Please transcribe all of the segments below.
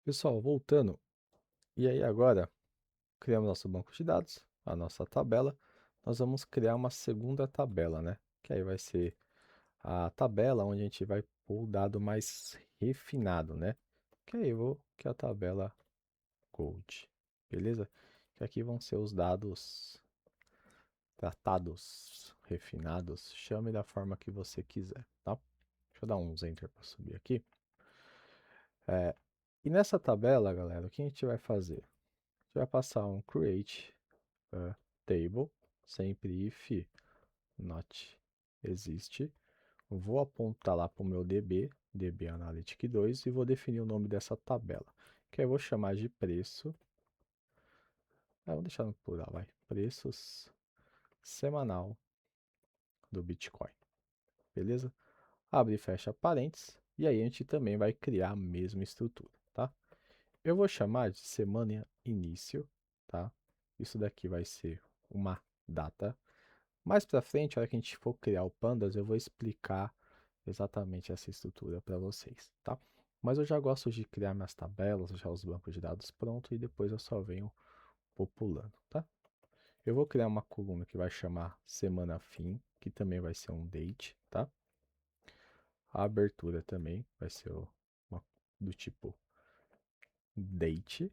Pessoal, voltando. E aí agora, criamos nosso banco de dados, a nossa tabela. Nós vamos criar uma segunda tabela, né? Que aí vai ser a tabela onde a gente vai pôr o dado mais refinado, né? Que aí eu vou, que é a tabela Gold, beleza? Que aqui vão ser os dados tratados, refinados, chame da forma que você quiser, tá? Deixa eu dar uns enter para subir aqui. E nessa tabela, galera, o que a gente vai fazer? A gente vai passar um create table, sempre if not existe. Vou apontar lá para o meu DB Analytic 2 e vou definir o nome dessa tabela, que aí eu vou chamar de preço. Vou deixar no plural, vai. Preços semanal do Bitcoin, beleza? Abre e fecha parênteses, e aí a gente também vai criar a mesma estrutura, tá? Eu vou chamar de semana início, tá? Isso daqui vai ser uma data. Mais para frente, a hora que a gente for criar o Pandas, eu vou explicar exatamente essa estrutura para vocês, tá? Mas eu já gosto de criar minhas tabelas, já os bancos de dados prontos e depois eu só venho populando, tá? Eu vou criar uma coluna que vai chamar semana fim, que também vai ser um date, tá? A abertura também vai ser uma, do tipo date.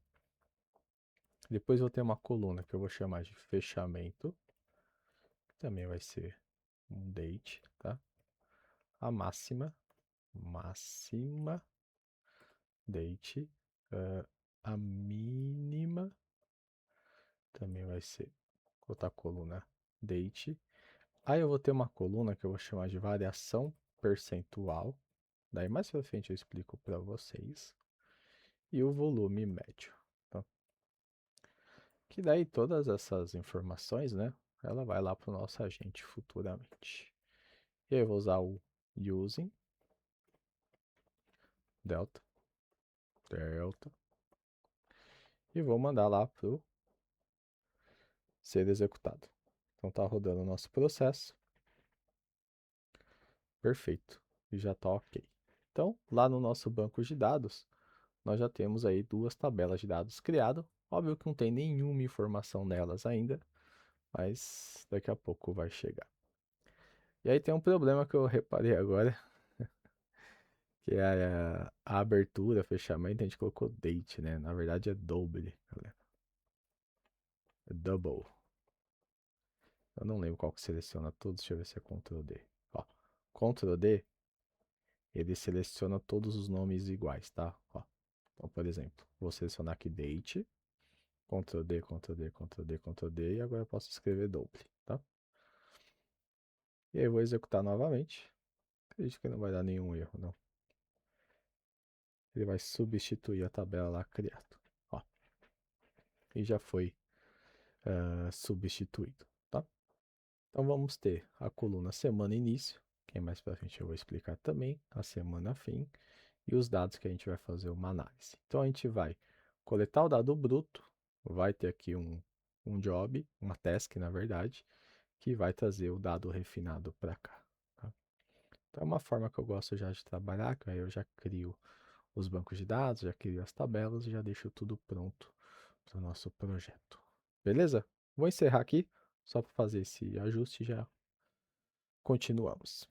Depois eu tenho uma coluna que eu vou chamar de fechamento, que também vai ser um date, tá? A máxima, date. A mínima também vai ser outra coluna date. Aí eu vou ter uma coluna que eu vou chamar de variação percentual. Daí mais pra frente eu explico para vocês. E o volume médio. Tá? Que daí todas essas informações, né? Ela vai lá para o nosso agente futuramente. E aí eu vou usar o using delta e vou mandar lá para o ser executado. Então tá rodando o nosso processo. Perfeito. E já tá ok. Então, lá no nosso banco de dados, nós já temos aí duas tabelas de dados criadas. Óbvio que não tem nenhuma informação nelas ainda, mas daqui a pouco vai chegar. E aí tem um problema que eu reparei agora, que é a abertura, fechamento, a gente colocou date, né? Na verdade é double, galera. É double. Eu não lembro qual que seleciona todos, deixa eu ver se é Ctrl D. Ó, Ctrl D, ele seleciona todos os nomes iguais, tá? Ó, então, por exemplo, vou selecionar aqui date, Ctrl D, Ctrl D, Ctrl D, Ctrl D, e agora eu posso escrever double, tá? E aí eu vou executar novamente. Acredito que não vai dar nenhum erro, não. Ele vai substituir a tabela lá criada. Ó, e já foi substituído, tá? Então vamos ter a coluna semana início, que mais para frente eu vou explicar também, a semana fim, e os dados que a gente vai fazer uma análise. Então a gente vai coletar o dado bruto, vai ter aqui um job, uma task na verdade, que vai trazer o dado refinado para cá. Tá? Então é uma forma que eu gosto já de trabalhar, que aí eu já crio os bancos de dados, já crio as tabelas e já deixo tudo pronto para o nosso projeto. Beleza? Vou encerrar aqui, só para fazer esse ajuste e já continuamos.